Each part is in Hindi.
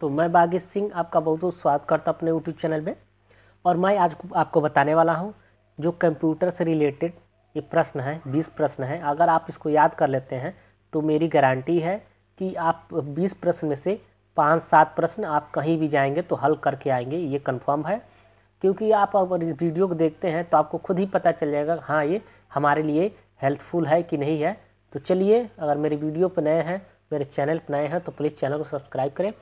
दोस्तों, मैं बागेश सिंह आपका बहुत बहुत स्वागत करता हूं अपने यूट्यूब चैनल में। और मैं आज आपको बताने वाला हूं जो कंप्यूटर से रिलेटेड ये प्रश्न है, 20 प्रश्न है। अगर आप इसको याद कर लेते हैं तो मेरी गारंटी है कि आप 20 प्रश्न में से 5-7 प्रश्न आप कहीं भी जाएंगे तो हल करके आएंगे, ये कंफर्म है। क्योंकि आप अगर इस वीडियो को देखते हैं तो आपको खुद ही पता चल जाएगा हाँ ये हमारे लिए हेल्पफुल है कि नहीं है। तो चलिए, अगर मेरे वीडियो पर नए हैं, मेरे चैनल पर नए हैं तो प्लीज़ चैनल को सब्सक्राइब करें।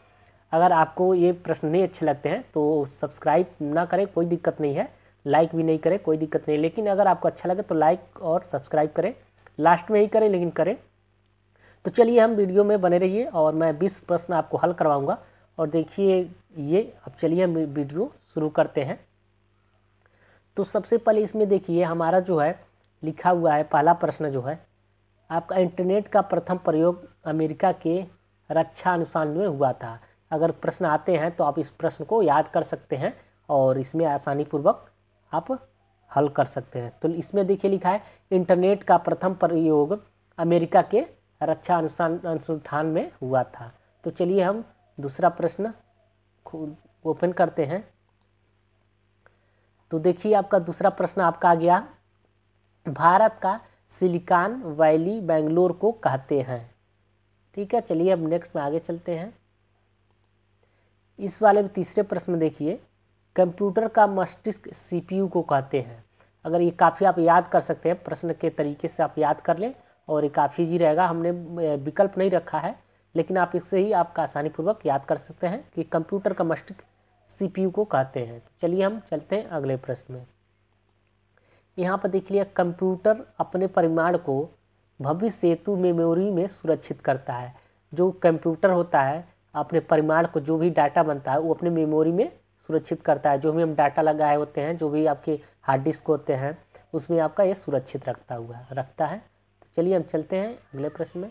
अगर आपको ये प्रश्न नहीं अच्छे लगते हैं तो सब्सक्राइब ना करें, कोई दिक्कत नहीं है। लाइक भी नहीं करें, कोई दिक्कत नहीं। लेकिन अगर आपको अच्छा लगे तो लाइक और सब्सक्राइब करें, लास्ट में ही करें लेकिन करें। तो चलिए, हम वीडियो में बने रहिए और मैं 20 प्रश्न आपको हल करवाऊंगा। और देखिए ये, अब चलिए हम वीडियो शुरू करते हैं। तो सबसे पहले इसमें देखिए हमारा जो है लिखा हुआ है, पहला प्रश्न जो है आपका, इंटरनेट का प्रथम प्रयोग अमेरिका के रक्षा अनुसंधान में हुआ था। अगर प्रश्न आते हैं तो आप इस प्रश्न को याद कर सकते हैं और इसमें आसानी पूर्वक आप हल कर सकते हैं। तो इसमें देखिए लिखा है इंटरनेट का प्रथम प्रयोग अमेरिका के रक्षा अनुसंधान में हुआ था। तो चलिए हम दूसरा प्रश्न ओपन करते हैं। तो देखिए आपका दूसरा प्रश्न आपका आ गया, भारत का सिलिकॉन वैली बेंगलोर को कहते हैं। ठीक है, चलिए अब नेक्स्ट में आगे चलते हैं। इस वाले में तीसरे प्रश्न में देखिए, कंप्यूटर का मस्तिष्क सीपीयू को कहते हैं। अगर ये काफ़ी आप याद कर सकते हैं, प्रश्न के तरीके से आप याद कर लें और ये काफ़ी ईजी रहेगा। हमने विकल्प नहीं रखा है लेकिन आप इससे ही आपका आसानी पूर्वक याद कर सकते हैं कि कंप्यूटर का मस्तिष्क सीपीयू को कहते हैं। तो चलिए हम चलते हैं अगले प्रश्न में। यहाँ पर देख लिया, कंप्यूटर अपने परिमाण को भविष्य हेतु मेमोरी में सुरक्षित करता है। जो कंप्यूटर होता है अपने परिमाण को, जो भी डाटा बनता है वो अपने मेमोरी में सुरक्षित करता है। जो भी हम डाटा लगाए होते हैं, जो भी आपके हार्ड डिस्क होते हैं, उसमें आपका ये सुरक्षित रखता है। तो चलिए हम चलते हैं अगले प्रश्न में।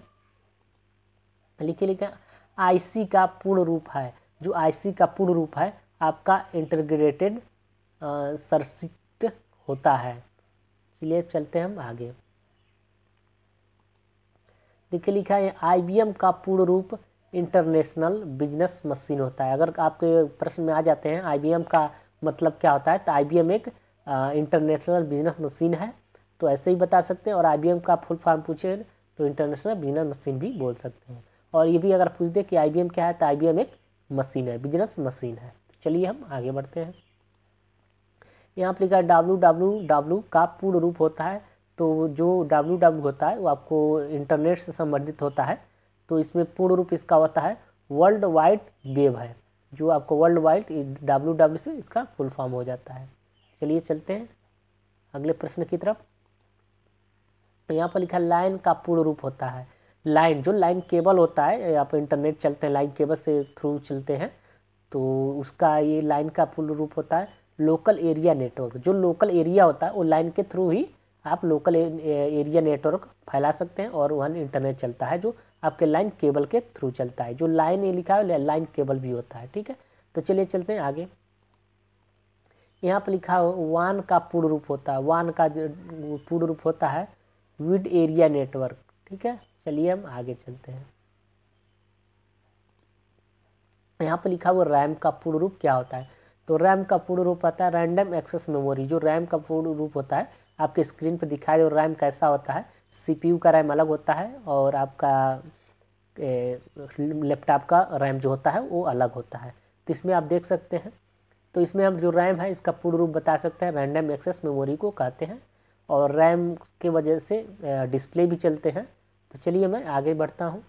लिखिए आईसी का पूर्ण रूप है। जो आईसी का पूर्ण रूप है आपका इंटीग्रेटेड सर्किट होता है। चलिए चलते हैं हम आगे। देखिए लिखा है आईबीएम का पूर्ण रूप इंटरनेशनल बिजनेस मशीन होता है। अगर आपके प्रश्न में आ जाते हैं आईबीएम का मतलब क्या होता है, तो आईबीएम एक इंटरनेशनल बिजनेस मशीन है, तो ऐसे ही बता सकते हैं। और आईबीएम का फुल फॉर्म पूछे तो इंटरनेशनल बिजनेस मशीन भी बोल सकते हैं। और ये भी अगर पूछ दे कि आईबीएम क्या है, तो आईबीएम एक मशीन है, बिजनेस मशीन है। चलिए हम आगे बढ़ते हैं। यहाँ पर लिखा है www का पूर्ण रूप होता है। तो जो www होता है वो आपको इंटरनेट से संबंधित होता है, तो इसमें पूर्ण रूप इसका होता है वर्ल्ड वाइड वेब है। जो आपको वर्ल्ड वाइड www से इसका फुल फॉर्म हो जाता है। चलिए चलते हैं अगले प्रश्न की तरफ। यहाँ पर लिखा लाइन का पूर्ण रूप होता है। लाइन, जो लाइन केबल होता है, यहाँ पर इंटरनेट चलते हैं लाइन केबल से थ्रू चलते हैं, तो उसका ये लाइन का पूर्ण रूप होता है लोकल एरिया नेटवर्क। जो लोकल एरिया होता है वो लाइन के थ्रू ही आप लोकल एरिया नेटवर्क फैला सकते हैं और वहाँ इंटरनेट चलता है, जो आपके लाइन केबल के थ्रू चलता है। जो लाइन ये लिखा है लाइन केबल भी होता है। ठीक है, तो चलिए चलते हैं आगे। यहाँ पर लिखा है वान का पूर्ण रूप होता है। वान का पूर्ण रूप होता है विड एरिया नेटवर्क। ठीक है, चलिए हम आगे चलते हैं। यहाँ पर लिखा हुआ रैम का पूर्ण रूप क्या होता है, तो रैम का पूर्ण रूप होता है रैंडम एक्सेस मेमोरी। जो रैम का पूर्ण रूप होता है आपके स्क्रीन पर दिखाई दे रैम कैसा होता है। सीपीयू का रैम अलग होता है और आपका लैपटॉप का रैम जो होता है वो अलग होता है। तो इसमें आप देख सकते हैं, तो इसमें हम जो रैम है इसका पूर्ण रूप बता सकते हैं रैंडम एक्सेस मेमोरी को कहते हैं। और रैम के वजह से डिस्प्ले भी चलते हैं। तो चलिए मैं आगे बढ़ता हूँ।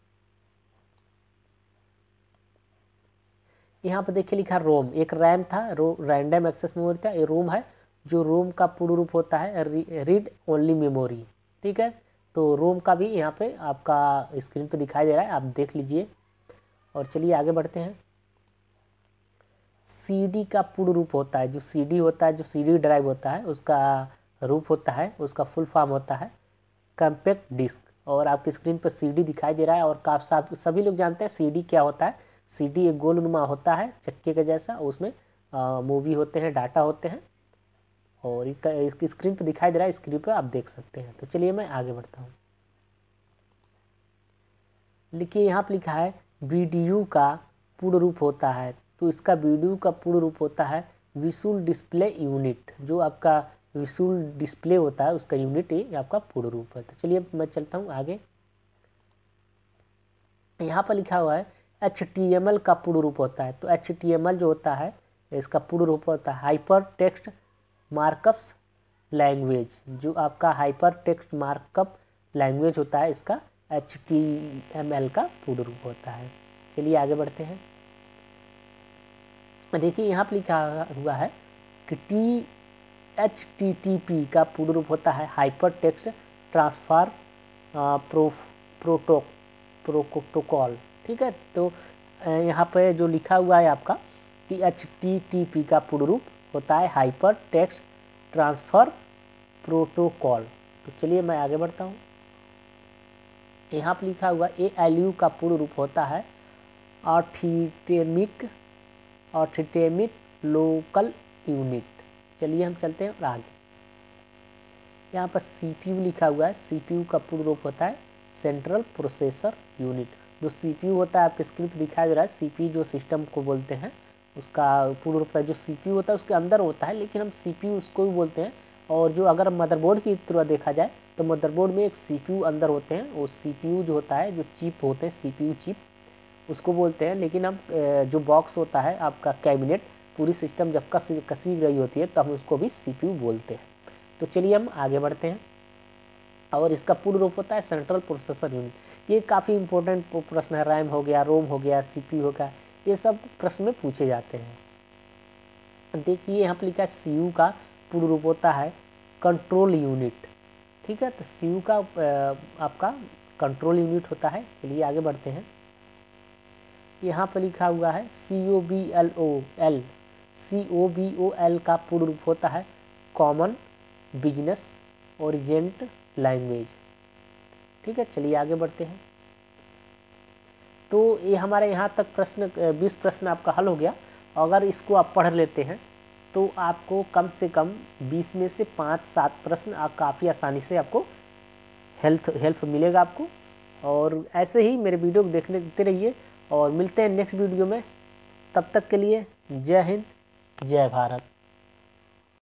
यहाँ पर देखिए लिखा रोम, एक रैम था, रैंडम एक्सेस मेमोरी था, ये रोम है। जो रोम का पूर्ण रूप होता है रीड ओनली मेमोरी। ठीक है, तो रोम का भी यहाँ पे आपका स्क्रीन पे दिखाई दे रहा है, आप देख लीजिए। और चलिए आगे बढ़ते हैं। सीडी का पूर्ण रूप होता है, जो सीडी होता है, जो सीडी ड्राइव होता है उसका रूप होता है, उसका फुल फॉर्म होता है कॉम्पैक्ट डिस्क। और आपकी स्क्रीन पर सीडी दिखाई दे रहा है। और काफ़ी सभी लोग जानते हैं सीडी क्या होता है। सीडी एक गोलनुमा होता है चक्के के जैसा, उसमें मूवी होते हैं, डाटा होते हैं, और इसकी स्क्रीन पर दिखाई दे रहा है, स्क्रीन पर आप देख सकते हैं। तो चलिए मैं आगे बढ़ता हूँ। लिखिए यहाँ पर लिखा है वीडियो का पूर्ण रूप होता है, तो इसका वीडियो का पूर्ण रूप होता है विजुअल डिस्प्ले यूनिट। जो आपका विजुअल डिस्प्ले होता है उसका यूनिट ये आपका पूर्ण रूप है। तो चलिए मैं चलता हूँ आगे। यहाँ पर लिखा हुआ है HTML का पूर्ण रूप होता है। तो HTML जो होता है इसका पूर्ण रूप होता है हाइपर टेक्स्ट मार्कअप्स लैंग्वेज। जो आपका हाइपर टेक्स्ट मार्कअप लैंग्वेज होता है इसका HTML का पूर्ण रूप होता है। चलिए आगे बढ़ते हैं। देखिए यहाँ पर लिखा हुआ है कि HTTP का पूर्ण रूप होता है हाइपर टेक्स्ट ट्रांसफर प्रोटोकॉल। ठीक है, तो यहाँ पे जो लिखा हुआ है आपका कि HTTP का पूर्ण रूप होता है हाइपर टेक्स्ट ट्रांसफर प्रोटोकॉल। तो चलिए मैं आगे बढ़ता हूँ। यहाँ पर लिखा हुआ ALU का पूर्ण रूप होता है ऑर्थोडेमिक लोकल यूनिट। चलिए हम चलते हैं और आगे। यहाँ पर CPU लिखा हुआ है, CPU का पूर्ण रूप होता है सेंट्रल प्रोसेसर यूनिट। जो CPU होता है आपके स्क्रीन पर दिखाई दे रहा है, CPU जो सिस्टम को बोलते हैं उसका पूर्ण रूप है। जो CPU होता है उसके अंदर होता है, लेकिन हम CPU उसको भी बोलते हैं। और जो अगर मदरबोर्ड की तरह देखा जाए तो मदरबोर्ड में एक CPU अंदर होते हैं। वो CPU जो होता है, जो चिप होते हैं CPU चिप, उसको बोलते हैं। लेकिन हम जो बॉक्स होता है आपका कैबिनेट, पूरी सिस्टम जब कसी रही होती है तो हम उसको भी CPU बोलते हैं। तो चलिए हम आगे बढ़ते हैं। और इसका पूर्ण रूप होता है सेंट्रल प्रोसेसर यूनिट। ये काफ़ी इंपॉर्टेंट प्रश्न है। रैम हो गया, रोम हो गया, CPU हो गया, ये सब प्रश्न में पूछे जाते हैं। देखिए यहाँ पर लिखा है CU का पूर्ण रूप होता है कंट्रोल यूनिट। ठीक है, तो CU का आपका कंट्रोल यूनिट होता है। चलिए आगे बढ़ते हैं। यहाँ पर लिखा हुआ है COBOL का पूर्ण रूप होता है कॉमन बिजनेस ओरिएंट लैंग्वेज। ठीक है, चलिए आगे बढ़ते हैं। तो ये हमारे यहाँ तक प्रश्न 20 प्रश्न आपका हल हो गया। अगर इसको आप पढ़ लेते हैं तो आपको कम से कम 20 में से 5-7 प्रश्न आप काफ़ी आसानी से आपको हेल्प मिलेगा आपको। और ऐसे ही मेरे वीडियो को देखते रहिए और मिलते हैं नेक्स्ट वीडियो में। तब तक के लिए जय हिंद, जय भारत।